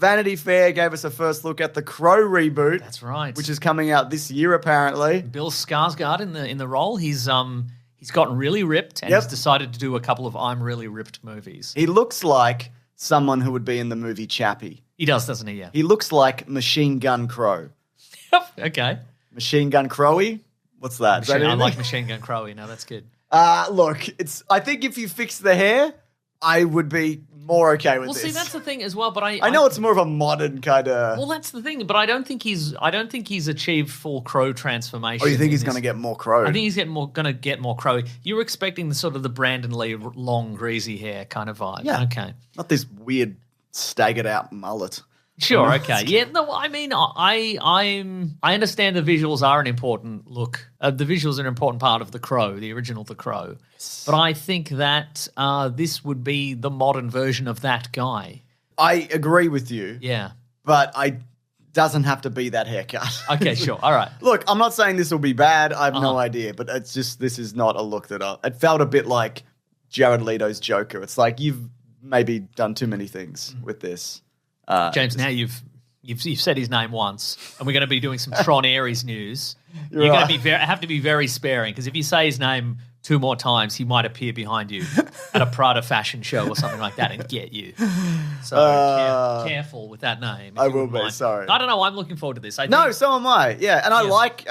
Vanity Fair gave us a first look at the Crow reboot. That's right. Which is coming out this year, apparently. Bill Skarsgard in the role. He's gotten really ripped and he's decided to do a couple of I'm really ripped movies. He looks like someone who would be in the movie Chappie. He does, doesn't he? Yeah. He looks like Machine Gun Crow. Okay. Machine Gun Crowy? What's that? I like Machine Gun Crowy. No, that's good. Look, I think if you fix the hair, I would be more okay with this. Well, see, that's the thing as well. But I know it's more of a modern kind of. Well, that's the thing. But I don't think he's achieved full Crow transformation. Oh, you think he's going to get more Crow? I think he's going to get more Crowy. You were expecting the sort of the Brandon Lee long greasy hair kind of vibe. Yeah. Okay. Not this weird staggered out mullet. Sure. Okay. Yeah. No. I mean, I understand the visuals are an important look. The visuals are an important part of The Crow, the original The Crow. Yes. But I think that this would be the modern version of that guy. I agree with you. Yeah. But doesn't have to be that haircut. Okay. Sure. All right. Look, I'm not saying this will be bad. I have no idea, but it's just this is not a look that it felt a bit like Jared Leto's Joker. It's like you've maybe done too many things with this. James, now you've said his name once, and we're going to be doing some Tron Ares news. You're right. going to have to be very sparing because if you say his name 2 more times, he might appear behind you at a Prada fashion show or something like that and get you. So careful with that name. I will be, sorry. I don't know. I'm looking forward to this. So am I. Yeah, and I like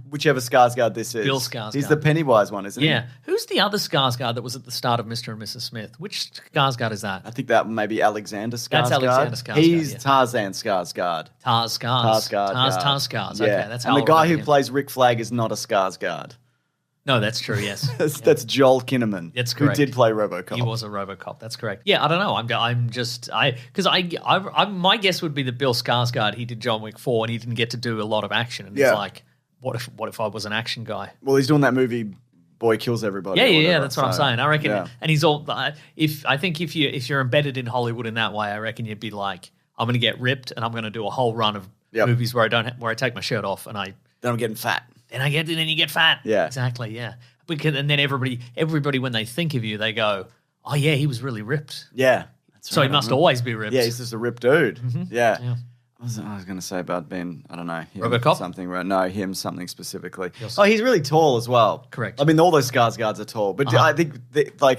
whichever Skarsgård this is. Bill Skarsgård. He's the Pennywise one, isn't he? Yeah. Who's the other Skarsgård that was at the start of Mr. and Mrs. Smith? Which Skarsgård is that? I think that may be Alexander Skarsgård. That's Alexander Skarsgård. He's Tarzan Skarsgård. Tarsgard. Yeah. Okay, that's how and the guy who him. plays Rick Flag is not a Skarsgård. No, that's true, yes. That's Joel Kinnaman. That's correct. Who did play RoboCop. He was a RoboCop. That's correct. Yeah, I don't know. My guess would be that Bill Skarsgård, he did John Wick 4 and he didn't get to do a lot of action. And he's like, what if I was an action guy? Well, he's doing that movie Boy Kills Everybody. Yeah, that's what I'm saying. I reckon, and he's all. If you're embedded in Hollywood in that way, I reckon you'd be like, I'm going to get ripped and I'm going to do a whole run of movies where I take my shirt off and then I'm getting fat. Then you get fat. Yeah, exactly. Yeah, and then everybody when they think of you, they go, oh yeah, he was really ripped. Yeah, so he must always be ripped. Yeah, he's just a ripped dude. Mm-hmm. Yeah. I was going to say about Ben, I don't know. RoboCop? Something, right? No, him something specifically. Oh, he's really tall as well. Correct. I mean, all those Skarsgårds are tall. But I think,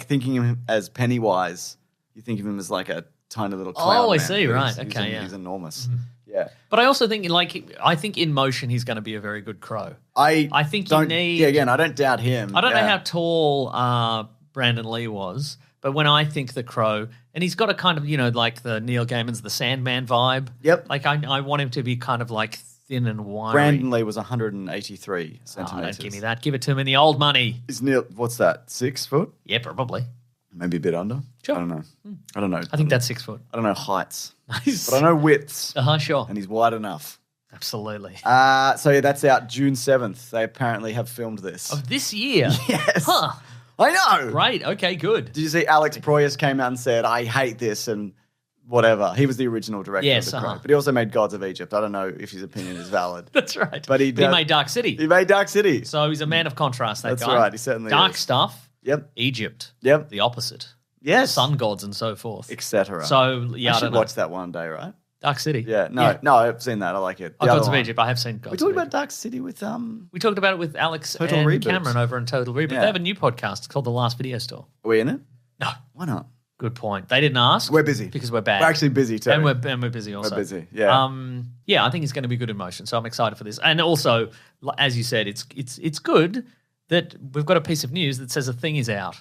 thinking of him as Pennywise, you think of him as like a tiny little clown. Oh, I man. see, right. Okay, He's enormous. Mm-hmm. Yeah. But I also think, I think in motion he's going to be a very good Crow. I think don't, you need... Yeah, again, I don't doubt him. I don't know how tall Brandon Lee was, but when I think the Crow, and he's got a kind of, like the Neil Gaiman's The Sandman vibe. Yep. Like I want him to be kind of like thin and wiry. Brandon Lee was 183 centimeters. Oh, don't give me that. Give it to him in the old money. Is Neil, what's that, 6 foot? Yeah, probably. Maybe a bit under. Sure. I don't know. I think that's 6 foot. I don't know heights. Nice. But I know widths. Sure. And he's wide enough. Absolutely. That's out June 7th. They apparently have filmed this. Of this year? Yes. Huh. I know. Great. Okay, good. Did you see Alex Proyas came out and said, I hate this and whatever. He was the original director of The Crow. But he also made Gods of Egypt. I don't know if his opinion is valid. That's right. But he made Dark City. He made Dark City. So he's a man of contrast, that guy. That's right. He certainly Dark is. stuff. Yep. Egypt. Yep. The opposite. Yes. Sun gods and so forth. Etc. So, yeah, I should watch that one day, right? Dark City. Yeah. No, I've seen that. I like it. Gods of Egypt. I have seen Gods of Egypt. We talked about Dark City with... We talked about it with Alex Total and Reboot. Cameron over in Total Reboot. Yeah. They have a new podcast called The Last Video Store. Are we in it? No. Why not? Good point. They didn't ask. We're busy. Because we're bad. We're actually busy too. And we're busy also. We're busy, yeah. I think it's going to be good in motion, so I'm excited for this. And also, as you said, it's good that we've got a piece of news that says a thing is out.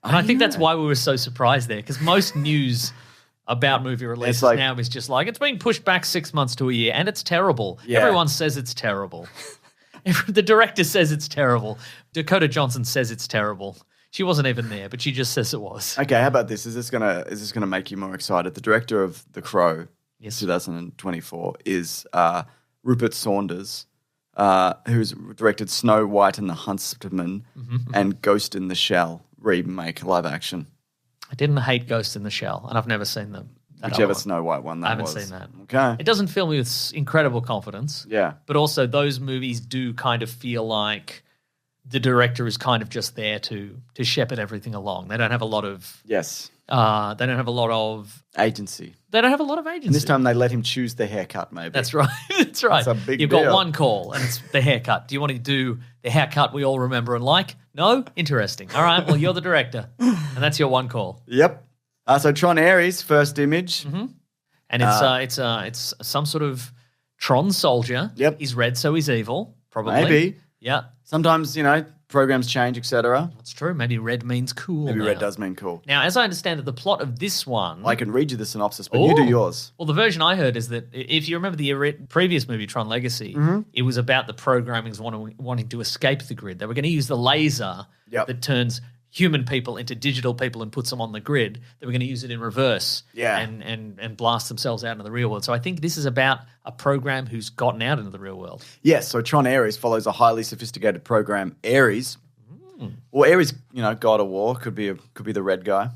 And I think that's why we were so surprised there, because most news about movie releases now is just like, it's being pushed back 6 months to a year, and it's terrible. Yeah. Everyone says it's terrible. The director says it's terrible. Dakota Johnson says it's terrible. She wasn't even there, but she just says it was. Okay, how about this? Is this gonna make you more excited? The director of The Crow, 2024, is Rupert Saunders, who's directed Snow White and the Huntsman and Ghost in the Shell remake live action. I didn't hate Ghost in the Shell, and I've never seen them. Whichever Snow White one that was. I haven't seen that. Okay. It doesn't fill me with incredible confidence. Yeah. But also those movies do kind of feel like the director is kind of just there to shepherd everything along. They don't have a lot of Yes. they don't have a lot of Agency. They don't have a lot of agency. And this time they let him choose the haircut, maybe. That's right. That's right. That's a big You've deal. got one call, and it's the haircut. Do you want to do the haircut we all remember and like? No? Interesting. All right, well, you're the director, and that's your one call. Yep. So Tron Ares, first image. Mm-hmm. And it's some sort of Tron soldier. Yep. He's red, so he's evil, probably. Maybe. Yeah. Sometimes, programs change, etc. That's true. Maybe red means cool. Maybe now. red does mean cool. Now, as I understand it, the plot of this one... I can read you the synopsis, but you do yours. Well, the version I heard is that if you remember the previous movie, Tron Legacy, it was about the programmings wanting to escape the grid. They were going to use the laser that turns human people into digital people and puts them on the grid. They were going to use it in reverse and blast themselves out into the real world. So I think this is about a program who's gotten out into the real world. Yes, so Tron Ares follows a highly sophisticated program, Ares. Well, Ares, god of war, could be the red guy,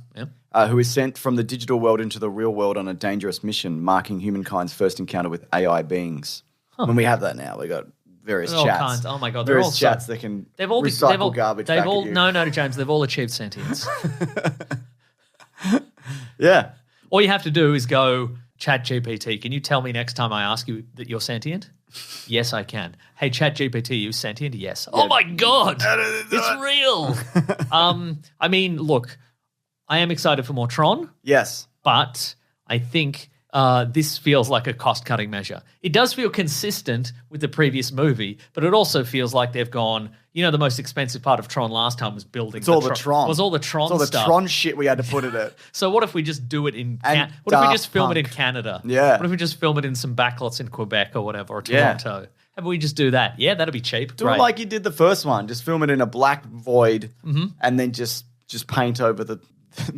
who is sent from the digital world into the real world on a dangerous mission, marking humankind's first encounter with AI beings. When we have that now, we got various all chats. Kinds. Oh my god, they're all various chats that can recycle garbage back at you. No, James, they've all achieved sentience. Yeah. All you have to do is go, ChatGPT, can you tell me next time I ask you that you're sentient? Yes, I can. Hey, ChatGPT, you sentient? Yes. Yeah. Oh my god, it's real. I mean, look, I am excited for more Tron. Yes, but I think this feels like a cost-cutting measure. It does feel consistent with the previous movie, but it also feels like they've gone. The most expensive part of Tron last time was building. It's all the Tron. Was all the Tron it's all the stuff. Tron shit we had to put in it. So what if we just do it in? And what if we Daft just film Punk. it in Canada? Yeah. What if we just film it in some backlots in Quebec or whatever, or Toronto? How about we just do that? Yeah, that'd be cheap. Do it like you did the first one. Just film it in a black void, and then just paint over the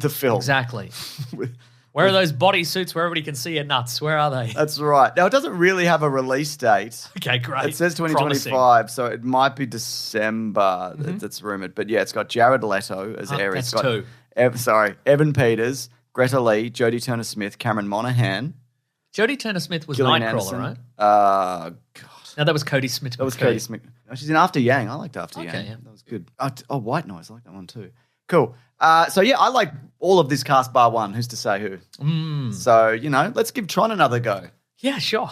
film. Exactly. Where are those bodysuits where everybody can see your nuts? Where are they? That's right. Now, it doesn't really have a release date. Okay, great. It says 2025, Promising. so it might be December that's rumoured. But yeah, it's got Jared Leto as Ares. That's two. Evan Peters, Greta Lee, Jodie Turner-Smith, Cameron Monaghan. Jodie Turner-Smith was Gillian Nightcrawler, Anderson. right? God. No, that was Cody Smith. That was Cody Smith. No, she's in After Yang. I liked After Yang. Yeah. That was good. White Noise. I like that one too. Cool. So yeah, I like all of this cast bar one. Who's to say who? So, let's give Tron another go. Yeah, sure.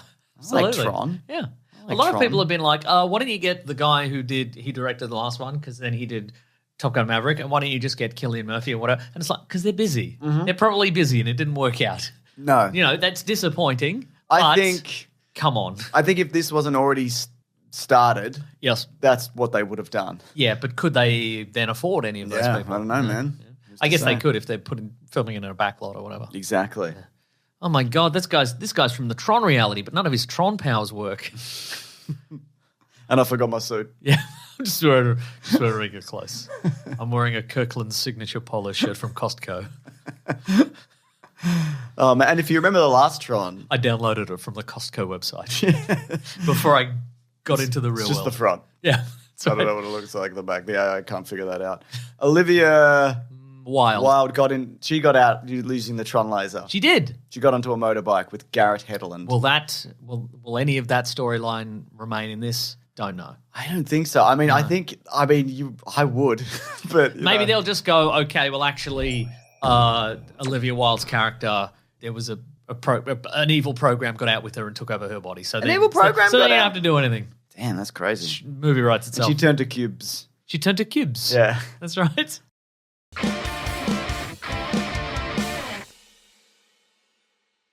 I like Tron. Yeah. like a lot Tron. of people have been like, why don't you get the guy who directed the last one, because then he did Top Gun Maverick, and why don't you just get Cillian Murphy or whatever? And it's like, because they're busy. Mm-hmm. They're probably busy and it didn't work out. No. That's disappointing. I but think come on. I think if this wasn't already started, Yes. that's what they would have done. Yeah, but could they then afford any of those people? I don't know, man. I guess they could if they're filming it in a backlot or whatever. Exactly. Oh my God, this guy's from the Tron reality, but none of his Tron powers work. And I forgot my suit. Yeah, I'm just wearing it close. I'm wearing a Kirkland signature polo shirt from Costco. And if you remember the last Tron, I downloaded it from the Costco website before I got into the real it's just world. the front. Yeah, I don't know what it looks like at the back. The AI can't figure that out. Olivia Wild. She got out using the Tron laser. She did. She got onto a motorbike with Garrett Hedlund. Will any of that storyline remain in this? Don't know. I don't think so. I mean, I would, but Maybe they'll just go, okay, well, actually, Olivia Wilde's character, there was an evil program got out with her and took over her body. So evil program so got they don't out? have to do anything. Damn, that's crazy. Movie writes itself. She turned to cubes. She turned to cubes. Yeah. That's right.